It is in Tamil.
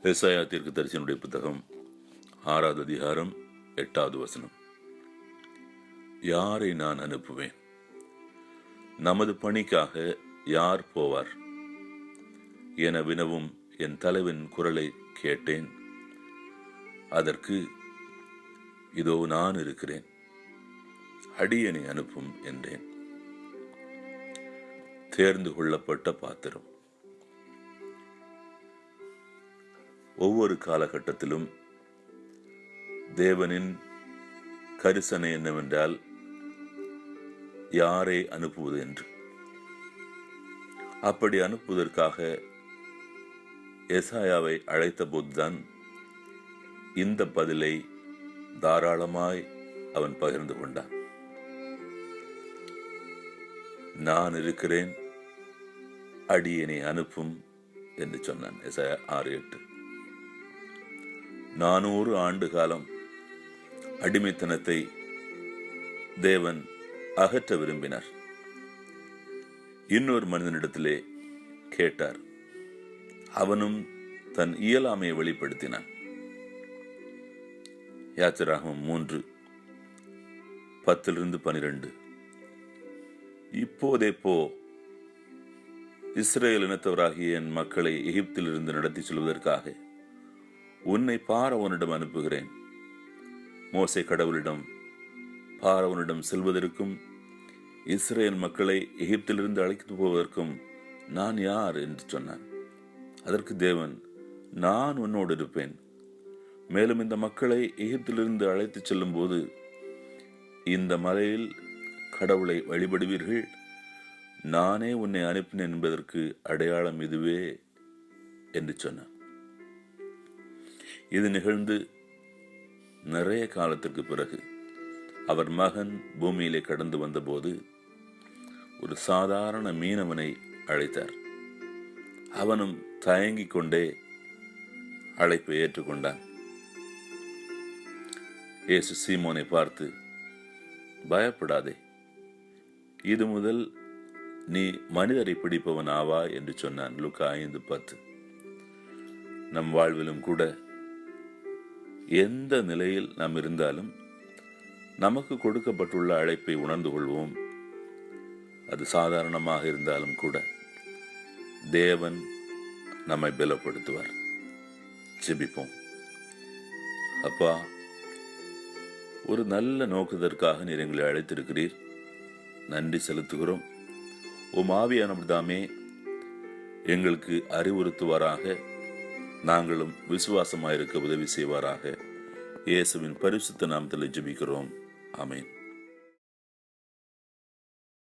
ஏசாயா தீர்க்கதரிசியினுடைய புத்தகம் 6வது அதிகாரம் 8வது வசனம். யாரை நான் அனுப்புவேன்? நமது பணிக்காக யார் போவார் என வினவும் என் தலைவன் குரலை கேட்டேன். அதற்கு, இதோ நான் இருக்கிறேன், அடியனை அனுப்பும் என்றேன். தேர்ந்து கொள்ளப்பட்ட பாத்திரம். ஒவ்வொரு காலகட்டத்திலும் தேவனின் கரிசனை என்னவென்றால் யாரை அனுப்புவது என்று. அப்படி அனுப்புவதற்காக எசாயாவை அழைத்த போதுதான் இந்த பதிலை தாராளமாய் அவன் பகிர்ந்து கொண்டான். நான் இருக்கிறேன், அடியனை அனுப்பும் என்று சொன்னான். எசாயா 6:8. 400 ஆண்டு காலம் அடிமைத்தனத்தை தேவன் அகற்ற விரும்பினார். இன்னொரு மனிதனிடத்திலே கேட்டார். அவனும் தன் இயலாமையை வெளிப்படுத்தினான். யாத்திராகமம் 3:10-12. இப்போதே போ, இஸ்ரேல் இனத்தவராகிய என் மக்களை எகிப்திலிருந்து நடத்தி செல்வதற்காக உன்னை பார்வோனிடம் அனுப்புகிறேன். மோசே கடவுளிடம் பார்வோனிடம் செல்வதற்கும் இஸ்ரேல் மக்களை எகிப்திலிருந்து அழைத்து போவதற்கும் நான் யார் என்று சொன்னான். அதற்கு தேவன், நான் உன்னோடு இருப்பேன். மேலும் இந்த மக்களை எகிப்திலிருந்து அழைத்து செல்லும் போது இந்த மலையில் கடவுளை வழிபடுவீர்கள். நானே உன்னை அனுப்பினேன் என்பதற்கு அடையாளம் இதுவே என்று சொன்னான். இது நிகழ்ந்து நிறைய காலத்திற்கு பிறகு அவர் மகன் பூமியிலே கடந்து வந்தபோது ஒரு சாதாரண மீனவனை அழைத்தார். அவனும் தயங்கிக் கொண்டே அழைப்பை ஏற்றுக்கொண்டான். இயேசு சீமோனை பார்த்து, பயப்படாதே, இது முதல் நீ மனிதரை பிடிப்பவன் ஆவா என்று சொன்னான். லூக்கா 5:10. நம் வாழ்விலும் கூட எந்த நிலையில் நாம் இருந்தாலும் நமக்கு கொடுக்கப்பட்டுள்ள அழைப்பை உணர்ந்து கொள்வோம். அது சாதாரணமாக இருந்தாலும் கூட தேவன் நம்மை பலப்படுத்துவார். ஜெபிப்போம். அப்பா, ஒரு நல்ல நோக்கத்திற்காக நீர் எங்களை அழைத்திருக்கிறீர். நன்றி செலுத்துகிறோம். உம் ஆவியானவர் தாமே எங்களுக்கு அறிவுறுத்துவாராக. நாங்களும் விசுவாசமாயிருக்க உதவி செய்வாராக. இயேசுவின் பரிசுத்த நாமத்தில் ஜெபிக்கிறோம். ஆமென்.